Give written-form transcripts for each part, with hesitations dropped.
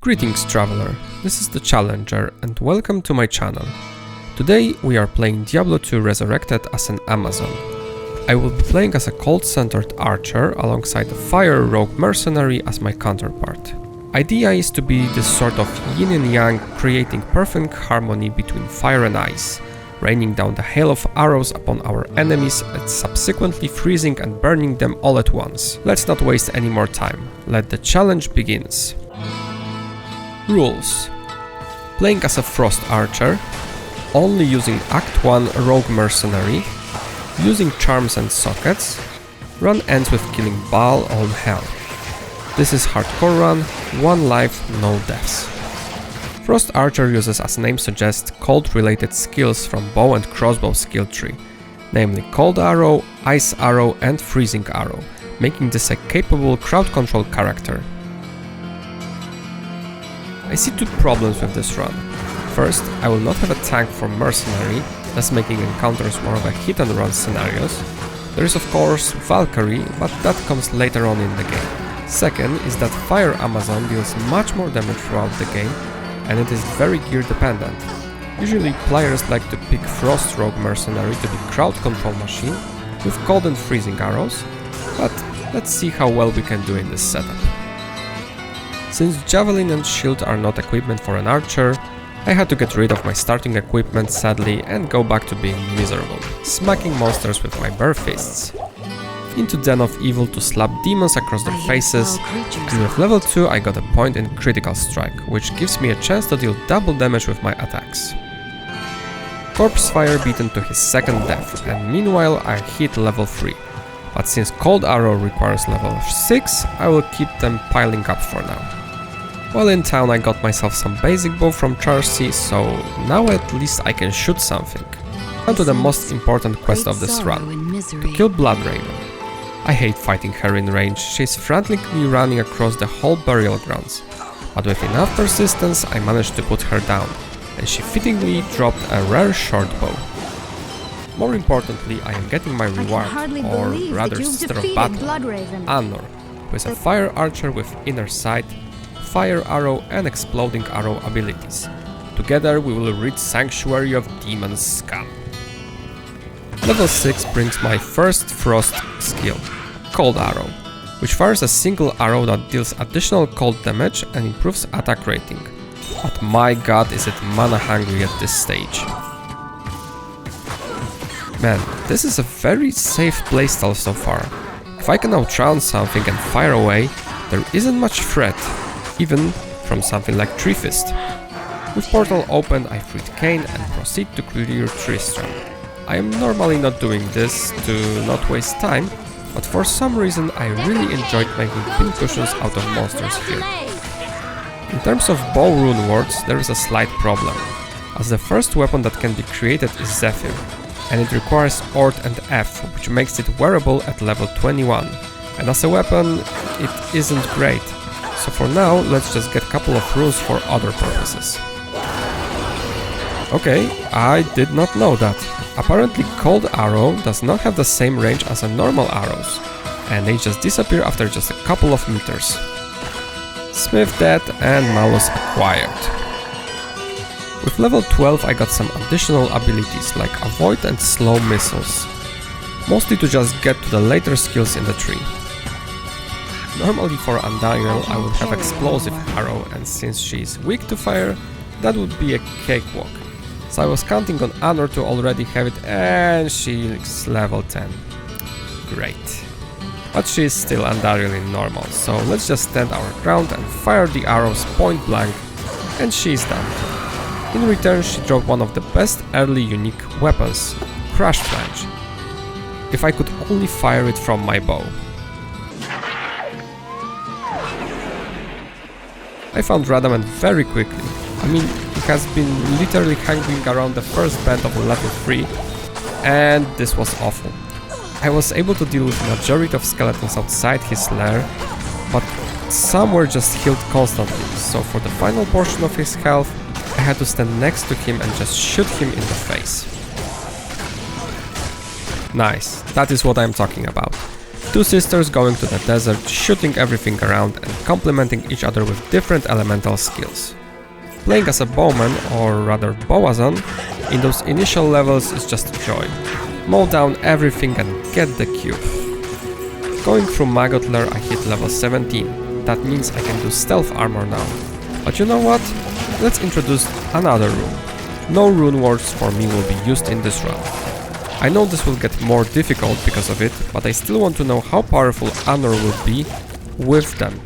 Greetings traveler, this is the Challenger and welcome to my channel. Today we are playing Diablo 2 Resurrected as an Amazon. I will be playing as a cold-centered archer alongside a fire rogue mercenary as my counterpart. Idea is to be this sort of yin and yang, creating perfect harmony between fire and ice, raining down the hail of arrows upon our enemies and subsequently freezing and burning them all at once. Let's not waste any more time, let the challenge begins. Rules: playing as a frost archer, only using Act 1 rogue mercenary, using charms and sockets, run ends with killing Baal on hell. This is hardcore run, 1 life, no deaths. Frost archer uses, as name suggests, cold related skills from bow and crossbow skill tree, namely cold arrow, ice arrow and freezing arrow, making this a capable crowd control character. I see 2 problems with this run. First, I will not have a tank for mercenary, thus making encounters more of a hit and run scenarios. There is of course Valkyrie, but that comes later on in the game. Second is that Fire Amazon deals much more damage throughout the game, and it is very gear dependent. Usually players like to pick Frost Rogue Mercenary to be crowd control machine with cold and freezing arrows, but let's see how well we can do in this setup. Since Javelin and Shield are not equipment for an archer, I had to get rid of my starting equipment sadly and go back to being miserable, smacking monsters with my bare fists. Into Den of Evil to slap demons across their faces, and with level 2 I got a point in Critical Strike, which gives me a chance to deal double damage with my attacks. Corpse Fire beaten to his second death, and meanwhile I hit level 3, but since Cold Arrow requires level 6, I will keep them piling up for now. While in town I got myself some basic bow from Charcy, so now at least I can shoot something. On to the most important quest of this run, to kill Bloodraven. I hate fighting her in range, she's frantically running across the whole burial grounds, but with enough persistence I managed to put her down, and she fittingly dropped a rare short bow. More importantly, I am getting my reward, or rather sister of battle, Annor, who is a fire archer with inner sight, fire arrow and exploding arrow abilities. Together we will reach Sanctuary of Demon Scum. Level 6 brings my first frost skill, Cold Arrow, which fires a single arrow that deals additional cold damage and improves attack rating. But my god, is it mana hungry at this stage. Man, this is a very safe playstyle so far. If I can outrun something and fire away, there isn't much threat, even from something like Tree Fist. With Portal open, I freed Cain and proceed to clear Tristram. I am normally not doing this to not waste time, but for some reason I really enjoyed making pincushions out of monsters here. In terms of bow rune words, there is a slight problem, as the first weapon that can be created is Zephyr, and it requires Ord and F, which makes it wearable at level 21, and as a weapon it isn't great, so for now let's just get a couple of runes for other purposes. Okay, I did not know that. Apparently Cold Arrow does not have the same range as a normal arrows, and they just disappear after just a couple of meters. Smith dead and Malus acquired. With level 12 I got some additional abilities like Avoid and Slow Missiles, mostly to just get to the later skills in the tree. Normally for Undaniel I would have Explosive Arrow, and since she is weak to fire, that would be a cakewalk. So I was counting on Annor to already have it, and she's level 10. Great. But she is still Undaniel in normal, so let's just stand our ground and fire the arrows point blank, and she's done. In return she dropped one of the best early unique weapons, Crush Flange. If I could only fire it from my bow. I found Radamant very quickly. I mean, he has been literally hanging around the first band of level 3, and this was awful. I was able to deal with the majority of skeletons outside his lair, but some were just healed constantly, so for the final portion of his health, I had to stand next to him and just shoot him in the face. Nice, that is what I'm talking about. Two sisters going to the desert, shooting everything around and complementing each other with different elemental skills. Playing as a bowman, or rather Boazon, in those initial levels is just a joy. Mow down everything and get the cube. Going through Maggot Lair I hit level 17, that means I can do stealth armor now. But you know what? Let's introduce another rune. No rune words for me will be used in this run. I know this will get more difficult because of it, but I still want to know how powerful Honor will be with them.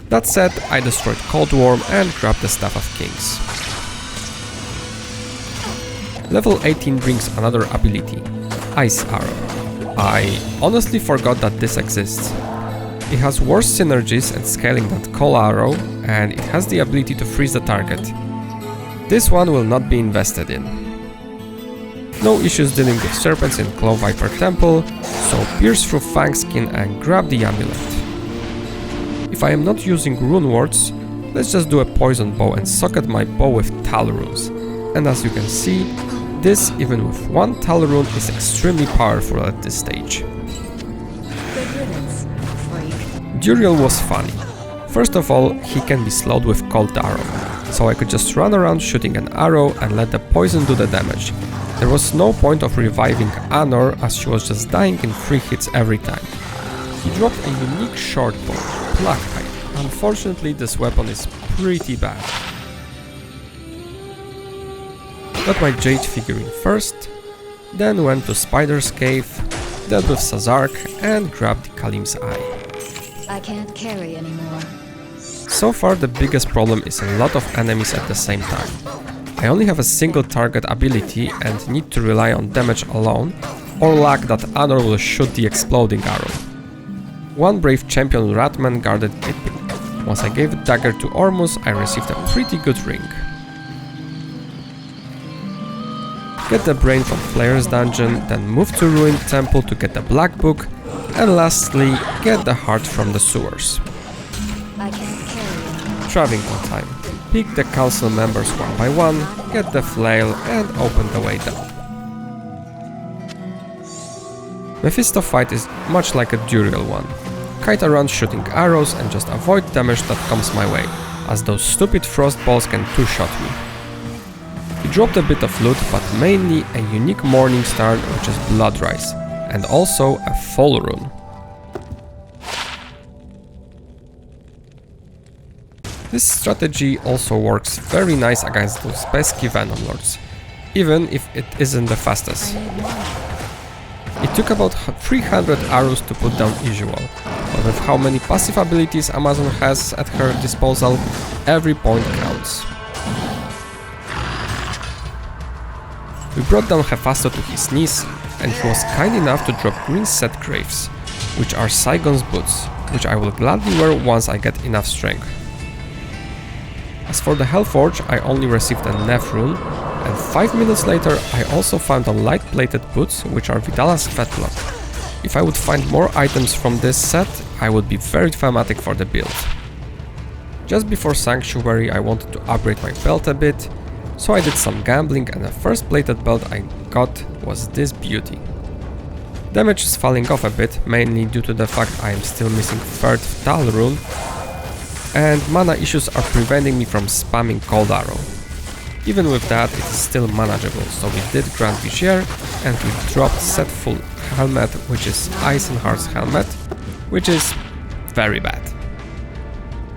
That said, I destroyed Cold Worm and grabbed the Staff of Kings. Level 18 brings another ability, Ice Arrow. I honestly forgot that this exists. It has worse synergies and scaling than Cold Arrow, and it has the ability to freeze the target. This one will not be invested in. No issues dealing with serpents in Claw Viper Temple, so pierce through Fang Skin and grab the amulet. If I am not using rune words, let's just do a poison bow and socket my bow with Tal runes. And as you can see, this even with one Tal rune is extremely powerful at this stage. Duriel was funny. First of all, he can be slowed with Cold Arrow, so I could just run around shooting an arrow and let the poison do the damage. There was no point of reviving Anor as she was just dying in 3 hits every time. He dropped a unique short bow, Blackeye. Unfortunately, this weapon is pretty bad. Got my Jade figurine first, then went to Spider's Cave, dealt with Sazark and grabbed Kalim's Eye. I can't carry anymore. So far the biggest problem is a lot of enemies at the same time. I only have a single target ability and need to rely on damage alone, or lack that Honor will shoot the exploding arrow. One brave champion Ratman guarded Kidpin. Once I gave a dagger to Ormus, I received a pretty good ring. Get the brain from Flair's dungeon, then move to Ruined Temple to get the Black Book, and lastly, get the heart from the sewers. I can't carry. Traveling time. Pick the council members one by one, get the flail and open the way down. Mephisto fight is much like a Duriel one. Kite around shooting arrows and just avoid damage that comes my way, as those stupid frost balls can two-shot me. He dropped a bit of loot, but mainly a unique Morning Star which is Blood Rise, and also a Fall rune. This strategy also works very nice against those pesky Venom Lords, even if it isn't the fastest. It took about 300 arrows to put down usual, but with how many passive abilities Amazon has at her disposal, every point counts. We brought down Hephasto to his knees, and he was kind enough to drop green set graves, which are Saigon's boots, which I will gladly wear once I get enough strength. As for the Hellforge, I only received a Nef rune, and 5 minutes later I also found on light-plated boots, which are Vidala's Fetlock. If I would find more items from this set, I would be very thematic for the build. Just before Sanctuary I wanted to upgrade my belt a bit, so I did some gambling and the first plated belt I got was this beauty. Damage is falling off a bit, mainly due to the fact I am still missing 3rd Tal rune, and mana issues are preventing me from spamming Cold Arrow. Even with that, it is still manageable, so we did Grand Vizier and we dropped set full helmet, which is Ice and Heart's helmet, which is very bad.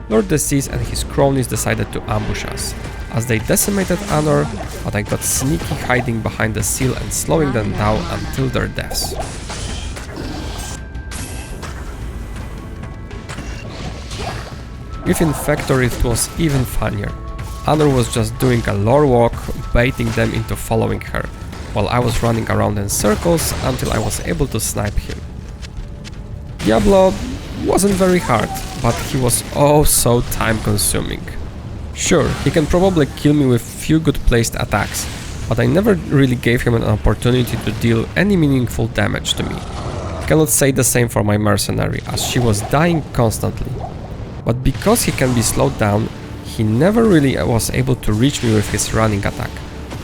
Lord Disease and his cronies decided to ambush us, as they decimated Anor, but I got sneaky hiding behind the seal and slowing them down until their deaths. With Infector it was even funnier. Anor was just doing a lore walk, baiting them into following her, while I was running around in circles until I was able to snipe him. Diablo wasn't very hard, but he was oh so time consuming. Sure, he can probably kill me with few good placed attacks, but I never really gave him an opportunity to deal any meaningful damage to me. Cannot say the same for my mercenary, as she was dying constantly. But because he can be slowed down, he never really was able to reach me with his running attack,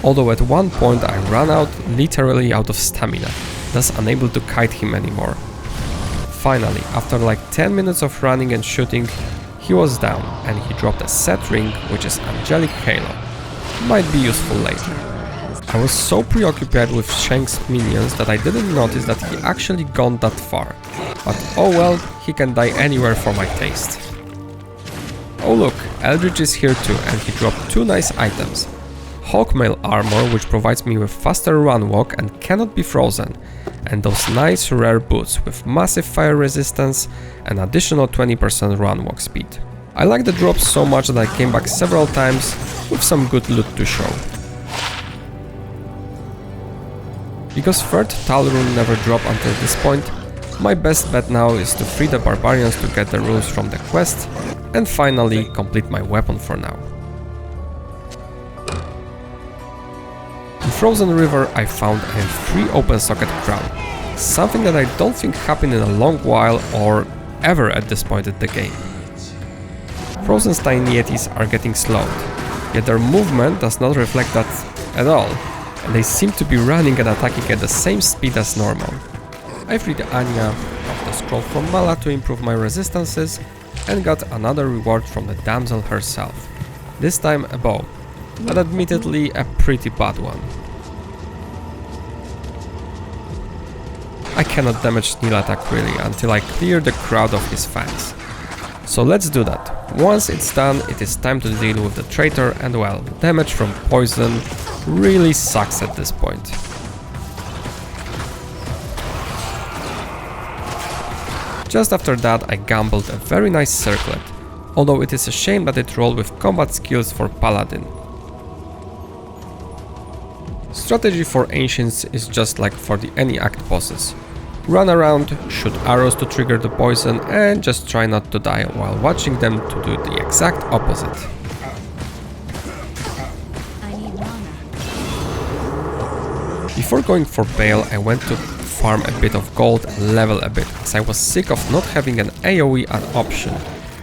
although at one point I ran out, literally out of stamina, thus unable to kite him anymore. Finally, after like 10 minutes of running and shooting, he was down and he dropped a set ring, which is Angelic Halo. Might be useful later. I was so preoccupied with Shank's minions that I didn't notice that he actually gone that far. But oh well, he can die anywhere for my taste. Oh look, Eldritch is here too and he dropped 2 nice items. Hawkmail armor, which provides me with faster run walk and cannot be frozen, and those nice rare boots with massive fire resistance and additional 20% run walk speed. I like the drops so much that I came back several times with some good loot to show. Because third Tal rune never dropped until this point, my best bet now is to free the barbarians to get the runes from the quest and finally complete my weapon for now. In Frozen River I found a free open socket crown, something that I don't think happened in a long while or ever at this point in the game. Frozen Stein Yetis are getting slowed, yet their movement does not reflect that at all, and they seem to be running and attacking at the same speed as normal. I freed Anya of the scroll from Mala to improve my resistances and got another reward from the damsel herself, this time a bow, but admittedly a pretty bad one. I cannot damage Sneel attack really until I clear the crowd of his fangs. So let's do that. Once it's done, it is time to deal with the traitor and well, damage from poison really sucks at this point. Just after that I gambled a very nice circlet, although it is a shame that it rolled with combat skills for Paladin. Strategy for Ancients is just like for the any act bosses. Run around, shoot arrows to trigger the poison and just try not to die while watching them to do the exact opposite. Before going for Bale, I went to farm a bit of gold and level a bit, as I was sick of not having an AoE option,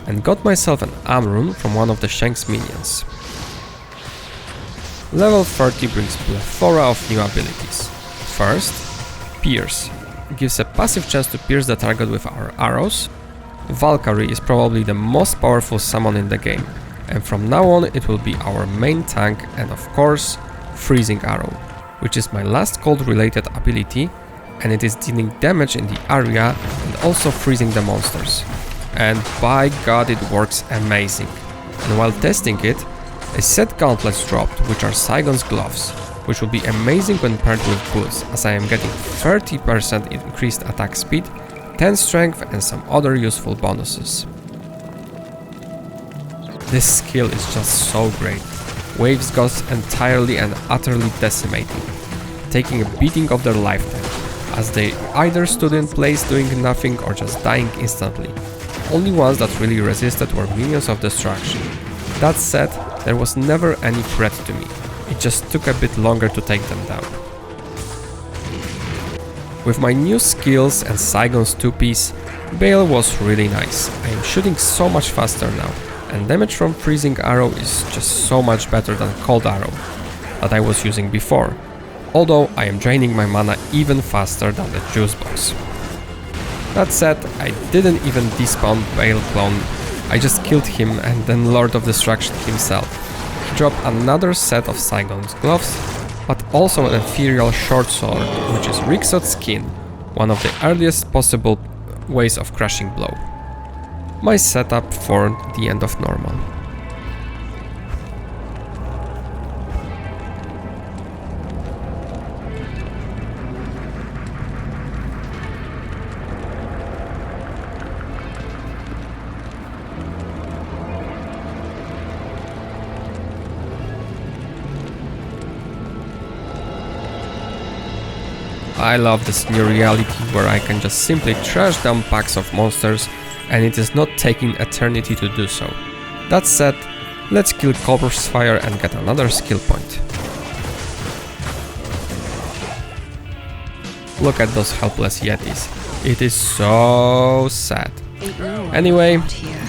and got myself an Amrune from one of the Shank's minions. Level 30 brings plethora of new abilities. First, Pierce. It gives a passive chance to pierce the target with our arrows. Valkyrie is probably the most powerful summon in the game, and from now on it will be our main tank, and of course, Freezing Arrow, which is my last cold related ability, and it is dealing damage in the area and also freezing the monsters. And by god it works amazing. And while testing it, a set gauntlets dropped, which are Saigon's gloves, which will be amazing when paired with boots, as I am getting 30% increased attack speed, 10 strength and some other useful bonuses. This skill is just so great. Waves goes entirely and utterly decimating, taking a beating of their lifetime, as they either stood in place doing nothing or just dying instantly. Only ones that really resisted were minions of destruction. That said, there was never any threat to me, it just took a bit longer to take them down. With my new skills and Saigon's 2-piece, Bale was really nice. I am shooting so much faster now, and damage from Freezing Arrow is just so much better than Cold Arrow that I was using before, although I am draining my mana even faster than the Juice Box. That said, I didn't even despawn Bale clone, I just killed him and then Lord of Destruction himself. He dropped another set of Saigon's gloves, but also an ethereal short sword, which is Rixot's skin, one of the earliest possible ways of crushing blow. My setup for the end of normal. I love this new reality where I can just simply trash down packs of monsters and it is not taking eternity to do so. That said, let's kill Corpse Fire and get another skill point. Look at those helpless Yetis. It is so sad. Anyway,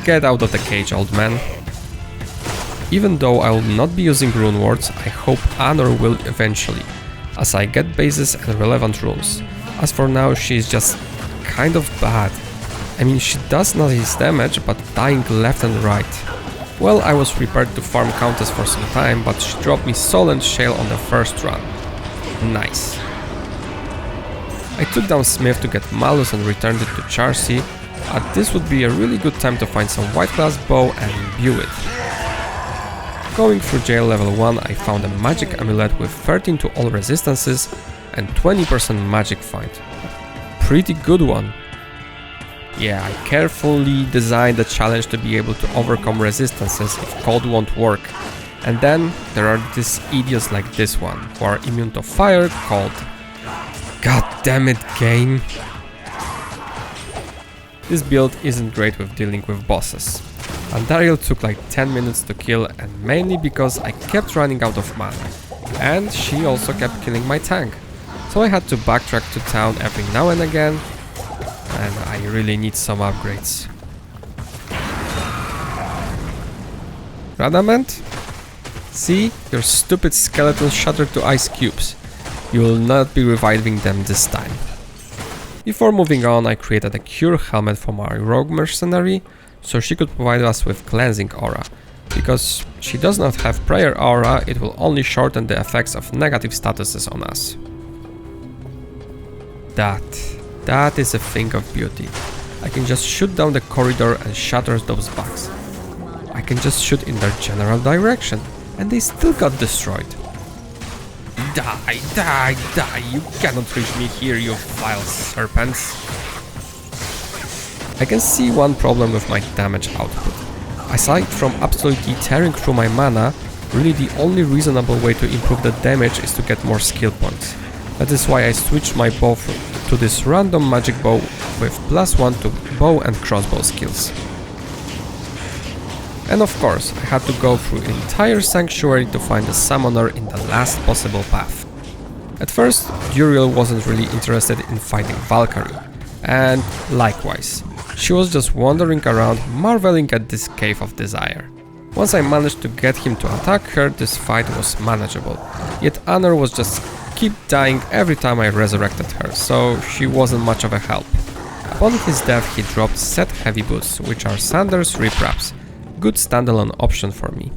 get out of the cage, old man. Even though I will not be using rune words, I hope Anor will eventually, as I get bases and relevant runes. As for now, she is just kind of bad, I mean, she does nice damage, but dying left and right. Well, I was prepared to farm Countess for some time, but she dropped me Soul and Shale on the first run. Nice. I took down Smith to get Malus and returned it to Charcy, but this would be a really good time to find some white glass bow and imbue it. Going through jail level 1, I found a magic amulet with 13 to all resistances and 20% magic find. Pretty good one. Yeah, I carefully designed the challenge to be able to overcome resistances if cold won't work. And then there are these idiots like this one, who are immune to fire, cold. God damn it, game. This build isn't great with dealing with bosses. Andariel took like 10 minutes to kill, and mainly because I kept running out of mana. And she also kept killing my tank. So I had to backtrack to town every now and again, and I really need some upgrades. Radamant? See? Your stupid skeleton shattered to ice cubes. You will not be reviving them this time. Before moving on, I created a cure helmet for my rogue mercenary, so she could provide us with cleansing aura. Because she does not have prayer aura, it will only shorten the effects of negative statuses on us. That is a thing of beauty. I can just shoot down the corridor and shatter those bugs. I can just shoot in their general direction, and they still got destroyed. Die, die, die, you cannot reach me here, you vile serpents. I can see one problem with my damage output. Aside from absolutely tearing through my mana, really the only reasonable way to improve the damage is to get more skill points. That is why I switched my bow to this random magic bow with +1 to bow and crossbow skills. And of course, I had to go through the entire sanctuary to find a summoner in the last possible path. At first, Duriel wasn't really interested in fighting Valkyrie, and likewise, she was just wandering around marveling at this cave of desire. Once I managed to get him to attack her, this fight was manageable, yet Honor was just keep dying every time I resurrected her, so she wasn't much of a help. Upon his death, he dropped set heavy boots, which are Sanders rip wraps. Good standalone option for me.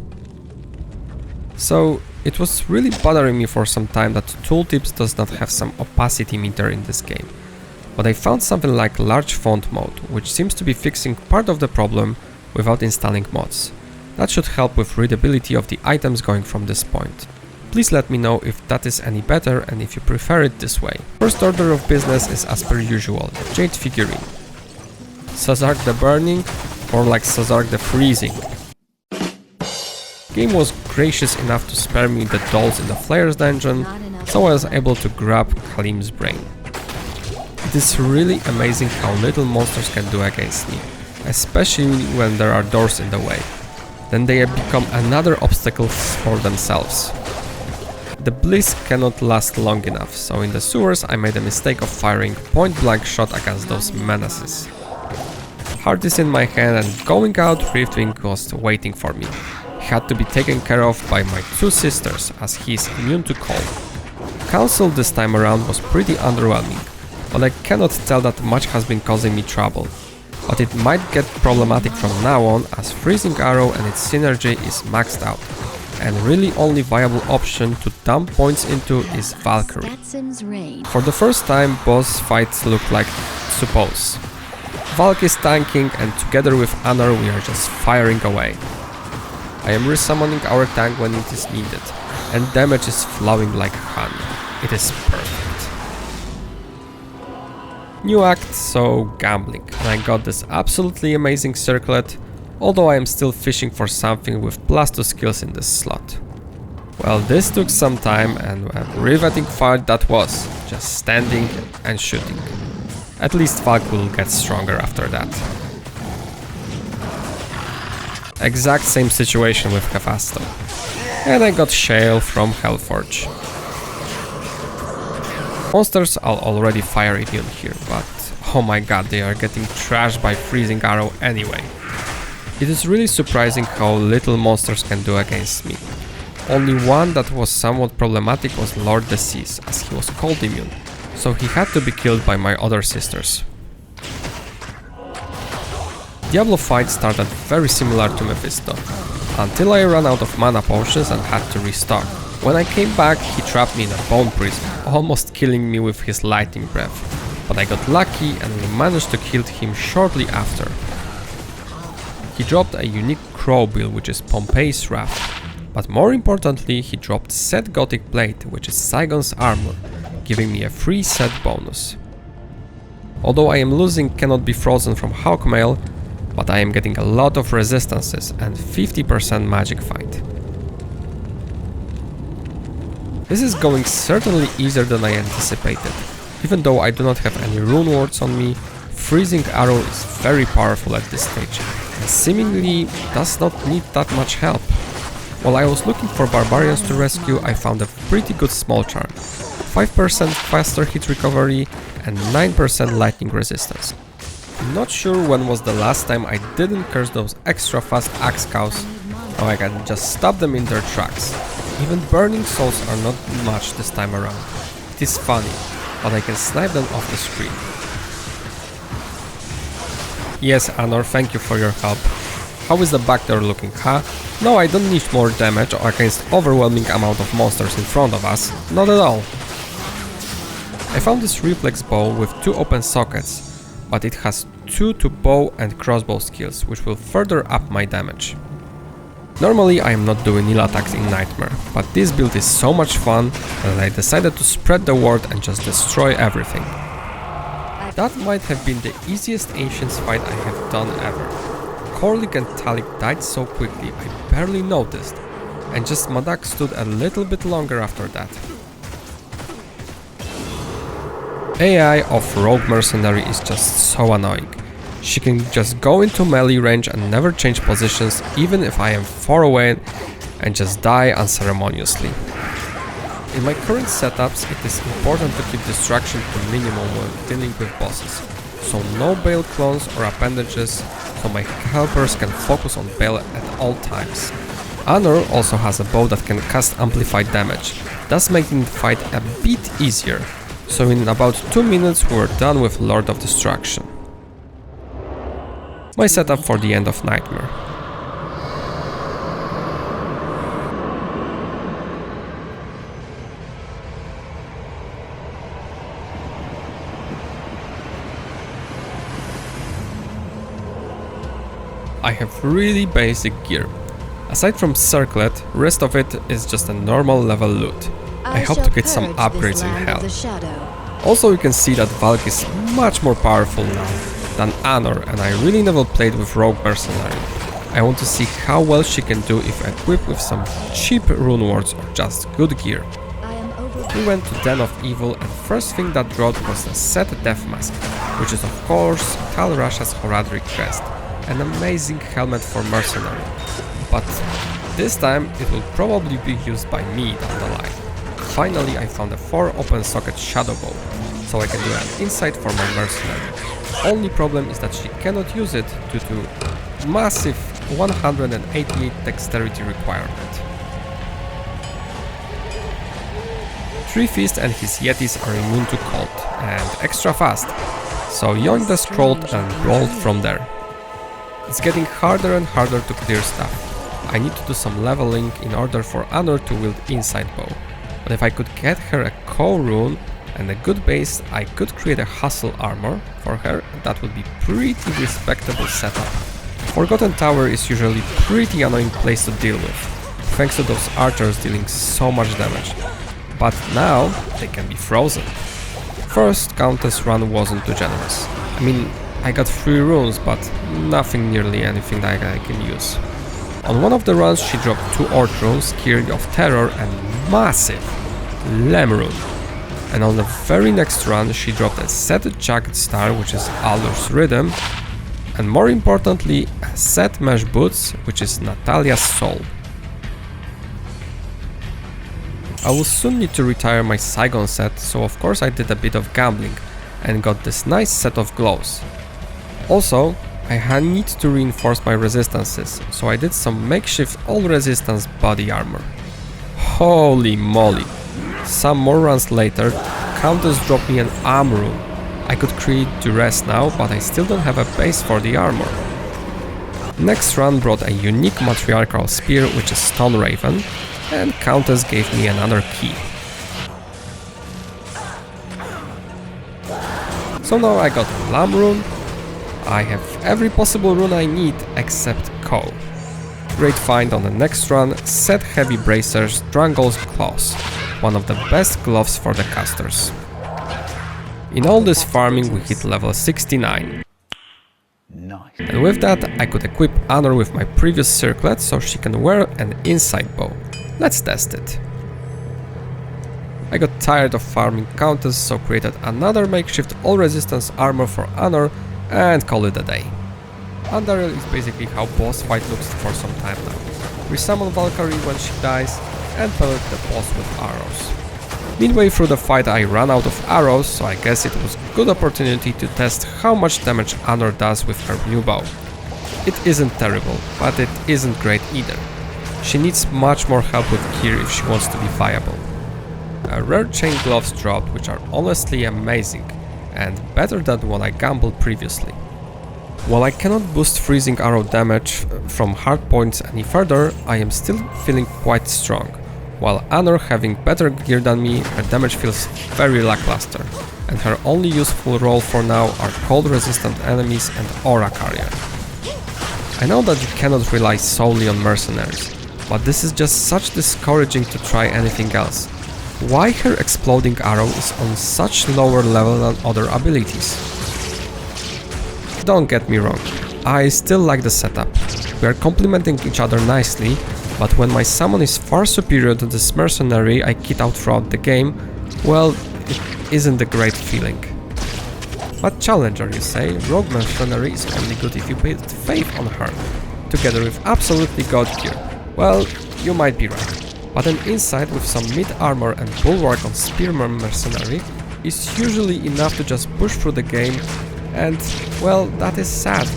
So it was really bothering me for some time that Tooltips does not have some opacity meter in this game. But I found something like large font mode, which seems to be fixing part of the problem without installing mods. That should help with readability of the items going from this point. Please let me know if that is any better and if you prefer it this way. First order of business is as per usual, Jade figurine. Sazark the Burning, or like Sazark the Freezing. Game was gracious enough to spare me the dolls in the Flayer's dungeon, so I was able to grab Kalim's brain. It is really amazing how little monsters can do against me, especially when there are doors in the way. Then they become another obstacle for themselves. The bliss cannot last long enough, so in the sewers I made a mistake of firing point-blank shot against those menaces. Heart is in my hand and going out Riftwing was waiting for me. He had to be taken care of by my two sisters as he is immune to cold. Council this time around was pretty underwhelming, but I cannot tell that much has been causing me trouble. But it might get problematic from now on as Freezing Arrow and its synergy is maxed out. And really only viable option to dump points into is Valkyrie. For the first time, boss fights look like suppose. Valk is tanking and together with Honor we are just firing away. I am resummoning our tank when it is needed, and damage is flowing like honey. It is perfect. New act, so gambling, and I got this absolutely amazing circlet, although I am still fishing for something with +2 skills in this slot. Well, this took some time and a riveting fight that was, just standing and shooting. At least Valk will get stronger after that. Exact same situation with Hephasto. And I got Shale from Hellforge. Monsters are already fire immune here, but oh my god, they are getting trashed by Freezing Arrow anyway. It is really surprising how little monsters can do against me. Only one that was somewhat problematic was Lord Disease, as he was cold immune, so he had to be killed by my other sisters. Diablo fight started very similar to Mephisto, until I ran out of mana potions and had to restock. When I came back, he trapped me in a bone prison, almost killing me with his lightning breath, but I got lucky and we managed to kill him shortly after. He dropped a unique crow bill, which is Pompeii's Wrath, but more importantly he dropped Set Gothic Blade, which is Saigon's armor, giving me a free set bonus. Although I am losing Cannot Be Frozen from Hawkmail, but I am getting a lot of resistances and 50% magic fight. This is going certainly easier than I anticipated. Even though I do not have any rune words on me, Freezing Arrow is very powerful at this stage and seemingly does not need that much help. While I was looking for barbarians to rescue, I found a pretty good small charm. 5% faster hit recovery and 9% lightning resistance. I'm not sure when was the last time I didn't curse those extra fast axe cows. Now I can just stop them in their tracks. Even burning souls are not much this time around. It is funny, but I can snipe them off the screen. Yes, Anor, thank you for your help. How is the back door looking, huh? No, I don't need more damage against overwhelming amount of monsters in front of us. Not at all. I found this reflex bow with 2 open sockets, but it has 2 to bow and crossbow skills, which will further up my damage. Normally I am not doing nil attacks in Nightmare, but this build is so much fun that I decided to spread the word and just destroy everything. That might have been the easiest Ancients fight I have done ever. Korlik and Talik died so quickly I barely noticed, and just Madak stood a little bit longer after that. AI of Rogue Mercenary is just so annoying. She can just go into melee range and never change positions even if I am far away and just die unceremoniously. In my current setups it is important to keep distraction to minimum when dealing with bosses, so no Bale clones or appendages, so my helpers can focus on Bale at all times. Anor also has a bow that can cast amplified damage, thus making the fight a bit easier. So in about 2 minutes we're done with Lord of Destruction. My setup for the end of Nightmare. I have really basic gear. Aside from Circlet, rest of it is just a normal level loot. I hope to get some upgrades in Hell. Also you can see that Valk is much more powerful now than Anor, and I really never played with Rogue Mercenary. I want to see how well she can do if equipped with some cheap rune words or just good gear. We went to Den of Evil and first thing that dropped was a set Death Mask, which is of course Tal Rasha's Horadric crest, an amazing helmet for Mercenary. But this time it will probably be used by me down the line. Finally I found a 4 open socket shadow bow, so I can do an insight for my Mercenary. Only problem is that she cannot use it due to massive 188 dexterity requirement. Three Fist and his Yetis are immune to cold and extra fast, so yoink the scroll and roll from there. It's getting harder and harder to clear stuff. I need to do some leveling in order for Anor to wield Insight Bow. But if I could get her a Core rune and a good base, I could create a Hustle armor for her, and that would be pretty respectable setup. Forgotten Tower is usually pretty annoying place to deal with, thanks to those archers dealing so much damage. But now they can be frozen. First Countess run wasn't too generous. I mean, I got 3 runes, but nothing nearly anything that I can use. On one of the runs she dropped 2 Ort runes, Kyrie of Terror and massive Lem rune. And on the very next run she dropped a set Jagged Star, which is Aldous Rhythm, and more importantly a set Mesh Boots, which is Natalia's Soul. I will soon need to retire my Saigon set, so of course I did a bit of gambling and got this nice set of glows. Also, I need to reinforce my resistances, so I did some makeshift all resistance body armor. Holy moly! Some more runs later, Countess dropped me an Arm rune. I could create Duress now, but I still don't have a base for the armor. Next run brought a unique matriarchal spear, which is Stone Raven, and Countess gave me another key. So now I got Lamb rune. I have every possible rune I need except Ko. Great find on the next run, Set Heavy Bracers Drangle's Claws, one of the best gloves for the casters. In all this farming we hit level 69. Nice. And with that I could equip Honor with my previous circlet so she can wear an inside bow. Let's test it. I got tired of farming Countess, so created another makeshift all resistance armor for Honor and call it a day. Underrail is basically how boss fight looks for some time now. Resummon Valkyrie when she dies and pellet the boss with arrows. Midway through the fight I ran out of arrows, so I guess it was a good opportunity to test how much damage Honor does with her new bow. It isn't terrible, but it isn't great either. She needs much more help with gear if she wants to be viable. A rare chain gloves dropped, which are honestly amazing and better than what I gambled previously. While I cannot boost freezing arrow damage from hard points any further, I am still feeling quite strong. While Honor having better gear than me, her damage feels very lackluster, and her only useful role for now are cold resistant enemies and aura carrier. I know that you cannot rely solely on mercenaries, but this is just such discouraging to try anything else. Why her exploding arrow is on such lower level than other abilities? Don't get me wrong, I still like the setup. We are complementing each other nicely, but when my summon is far superior to this mercenary I kit out throughout the game, well, it isn't a great feeling. But challenger, you say, rogue mercenary is only good if you put faith on her, together with absolutely god gear. Well, you might be right, but an insight with some mid armor and bulwark on spearman mercenary is usually enough to just push through the game, and well, that is sad.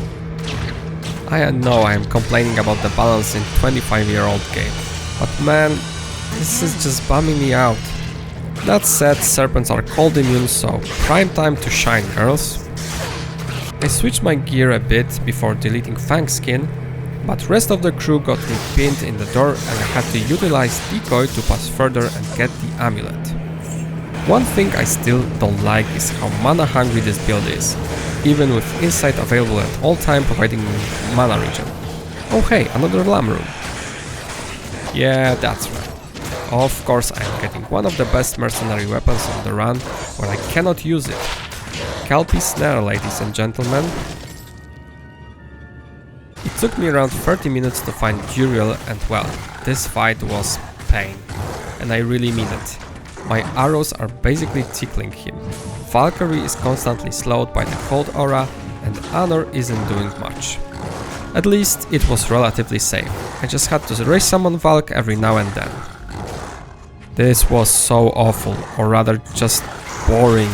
I know I am complaining about the balance in 25-year-old game, but man, this is just bumming me out. That said, serpents are cold immune, so prime time to shine, girls. I switched my gear a bit before deleting Fang skin, but rest of the crew got me pinned in the door and I had to utilize decoy to pass further and get the amulet. One thing I still don't like is how mana hungry this build is, even with insight available at all time providing me mana regen. Oh hey, another Lamb rune. Yeah, that's right. Of course I am getting one of the best mercenary weapons on the run, where I cannot use it. Kelpie Snare, ladies and gentlemen. It took me around 30 minutes to find Duriel, and well, this fight was pain. And I really mean it. My arrows are basically tickling him. Valkyrie is constantly slowed by the cold aura, and Honor isn't doing much. At least it was relatively safe. I just had to raise summon Valk every now and then. This was so awful, or rather just boring.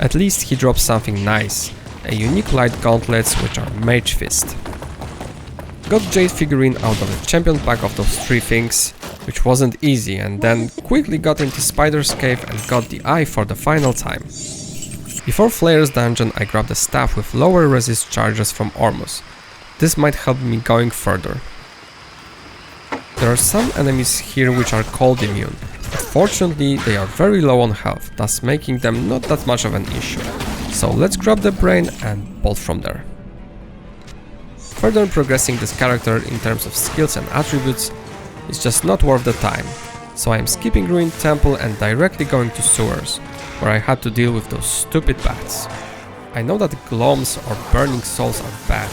At least he dropped something nice, a unique light gauntlets which are Mage Fist. Got Jade figurine out of the champion pack of those three things, which wasn't easy, and then quickly got into Spider's Cave and got the eye for the final time. Before Flair's dungeon I grabbed a staff with lower resist charges from Ormus. This might help me going further. There are some enemies here which are cold immune, but fortunately they are very low on health, thus making them not that much of an issue. So let's grab the brain and bolt from there. Further progressing this character in terms of skills and attributes is just not worth the time, so I am skipping Ruined Temple and directly going to Sewers, where I had to deal with those stupid bats. I know that Gloams or Burning Souls are bad,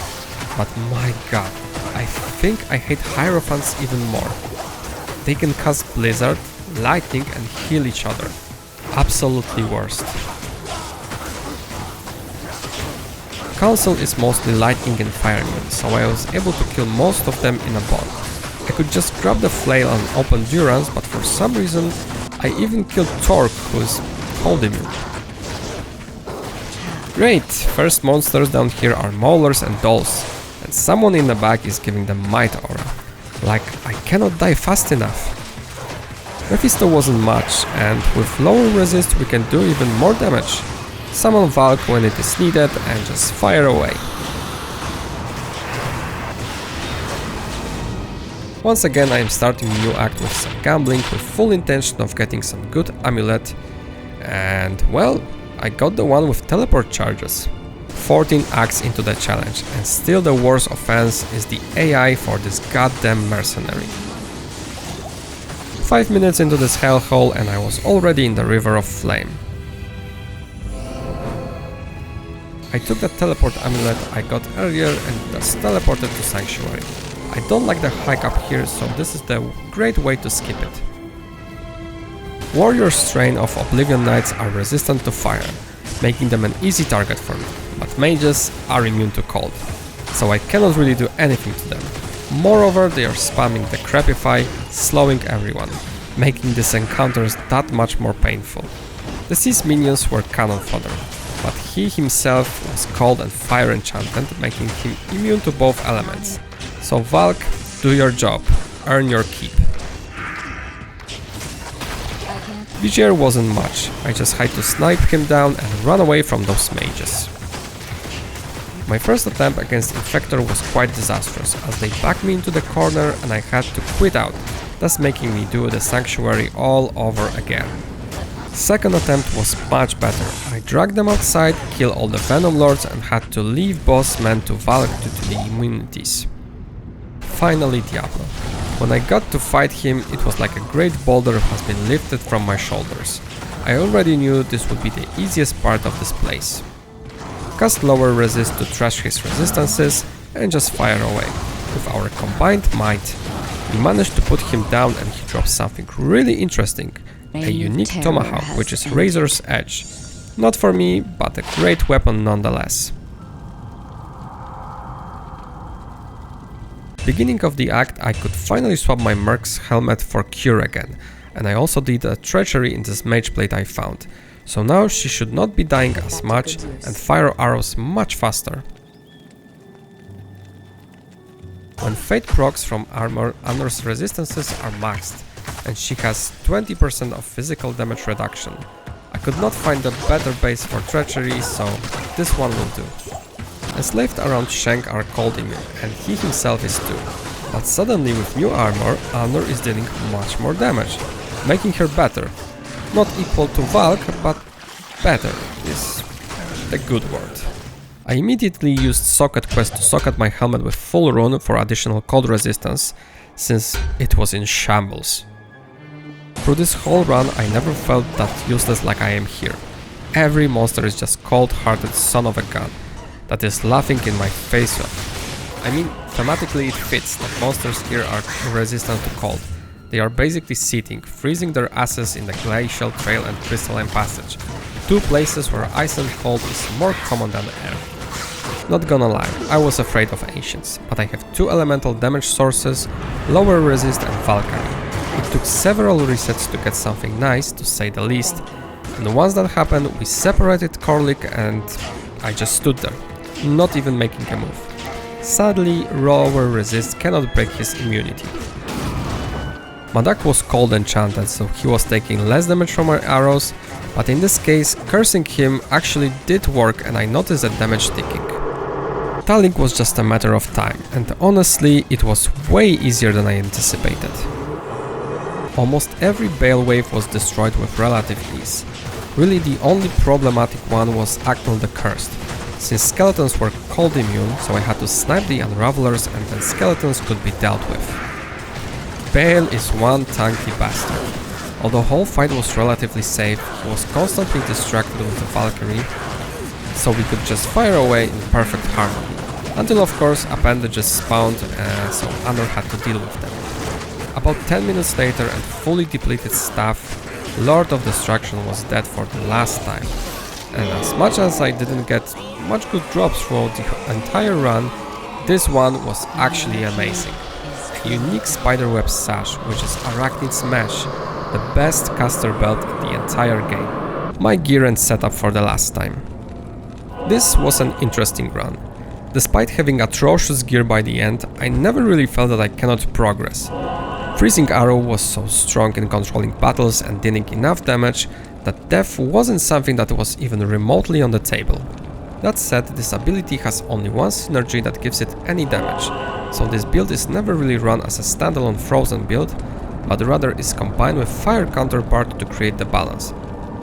but my god, I think I hate Hierophants even more. They can cast Blizzard, Lightning and heal each other. Absolutely worst. Council is mostly Lightning and Fire immune, so I was able to kill most of them in a bulk. I could just grab the flail and open Durance, but for some reason I even killed Torque, who is cold immune. Great, first monsters down here are Maulers and Dolls, and someone in the back is giving them Might Aura. Like, I cannot die fast enough. Mephisto wasn't much, and with lower resist we can do even more damage. Summon Valk when it is needed and just fire away. Once again I am starting a new act with some gambling with full intention of getting some good amulet, and well, I got the one with teleport charges. 14 acts into the challenge, and still the worst offense is the AI for this goddamn mercenary. 5 minutes into this hellhole and I was already in the river of flame. I took the teleport amulet I got earlier and just teleported to Sanctuary. I don't like the hike up here, so this is the great way to skip it. Warrior strain of Oblivion Knights are resistant to fire, making them an easy target for me, but mages are immune to cold, so I cannot really do anything to them. Moreover, they are spamming the Crepify, slowing everyone, making these encounters that much more painful. The Sea's minions were cannon fodder, but he himself was cold and fire enchanted, making him immune to both elements. So Valk, do your job, earn your keep. Vizier wasn't much, I just had to snipe him down and run away from those mages. My first attempt against Infector was quite disastrous, as they backed me into the corner and I had to quit out, thus making me do the Sanctuary all over again. Second attempt was much better. I dragged them outside, killed all the Venom Lords and had to leave boss man to Valk due to the immunities. Finally Diablo. When I got to fight him, it was like a great boulder has been lifted from my shoulders. I already knew this would be the easiest part of this place. Cast lower resist to trash his resistances and just fire away. With our combined might, we managed to put him down and he dropped something really interesting. A unique tomahawk, which is Razor's Edge. Not for me, but a great weapon nonetheless. Beginning of the act, I could finally swap my Merc's helmet for Cure again, and I also did a treachery in this mage plate I found, so now she should not be dying as much and fire arrows much faster. When Fate procs from armor, Anor's resistances are maxed, and she has 20% of physical damage reduction. I could not find a better base for treachery, so this one will do. Enslaved around Shank are cold immune, and he himself is too. But suddenly with new armor, Anor is dealing much more damage, making her better. Not equal to Valk, but better is the good word. I immediately used Socket Quest to socket my helmet with full rune for additional cold resistance, since it was in shambles. Through this whole run I never felt that useless like I am here. Every monster is just cold-hearted son of a gun that is laughing in my face. I mean, thematically it fits that monsters here are resistant to cold. They are basically sitting, freezing their asses in the Glacial Trail and Crystalline Passage, two places where ice and cold is more common than air. Not gonna lie, I was afraid of Ancients, but I have two elemental damage sources, lower resist and Valkyrie. It took several resets to get something nice, to say the least, and once that happened we separated Korlik and I just stood there, not even making a move. Sadly, lower resist cannot break his immunity. Madak was cold enchanted, so he was taking less damage from my arrows, but in this case, cursing him actually did work and I noticed the damage ticking. Talik was just a matter of time, and honestly, it was way easier than I anticipated. Almost every Bale wave was destroyed with relative ease. Really the only problematic one was Aknul the Cursed, since skeletons were cold immune, so I had to snipe the Unravelers and then skeletons could be dealt with. Bale is one tanky bastard. Although whole fight was relatively safe, he was constantly distracted with the Valkyrie, so we could just fire away in perfect harmony. Until of course appendages spawned, so Anor had to deal with them. About 10 minutes later and fully depleted staff, Lord of Destruction was dead for the last time. And as much as I didn't get much good drops throughout the entire run, this one was actually amazing. A unique spiderweb sash, which is Arachnid Smash, the best caster belt in the entire game. My gear and setup for the last time. This was an interesting run. Despite having atrocious gear by the end, I never really felt that I cannot progress. Freezing Arrow was so strong in controlling battles and dealing enough damage that death wasn't something that was even remotely on the table. That said, this ability has only one synergy that gives it any damage, so this build is never really run as a standalone frozen build, but rather is combined with fire counterpart to create the balance.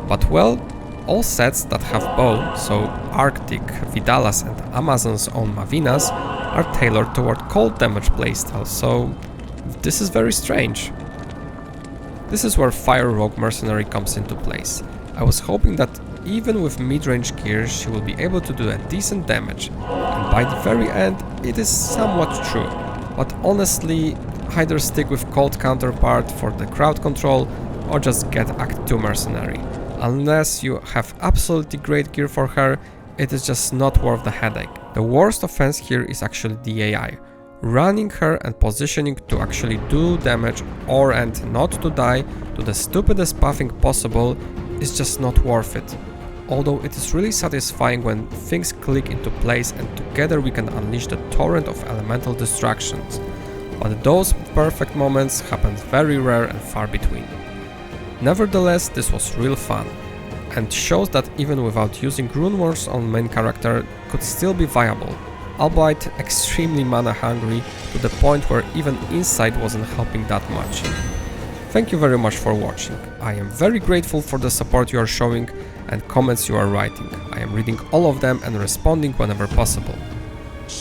But well, all sets that have bow, so Arctic, Vidalas and Amazon's own Mavinas, are tailored toward cold damage playstyle, so this is very strange. This is where Fire Rogue Mercenary comes into place. I was hoping that even with mid-range gear she will be able to do a decent damage, and by the very end it is somewhat true, but honestly either stick with cold counterpart for the crowd control or just get Act 2 Mercenary. Unless you have absolutely great gear for her, it is just not worth the headache. The worst offense here is actually the AI. Running her and positioning to actually do damage or and not to die to the stupidest pathing possible is just not worth it. Although it is really satisfying when things click into place and together we can unleash the torrent of elemental distractions. But those perfect moments happen very rare and far between. Nevertheless, this was real fun, and shows that even without using Rune Wars on main character could still be viable, albeit extremely mana hungry to the point where even Insight wasn't helping that much. Thank you very much for watching. I am very grateful for the support you are showing and comments you are writing. I am reading all of them and responding whenever possible.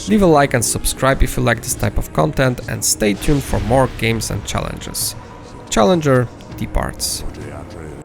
Leave a like and subscribe if you like this type of content, and stay tuned for more games and challenges. Challenger departs. Diablo.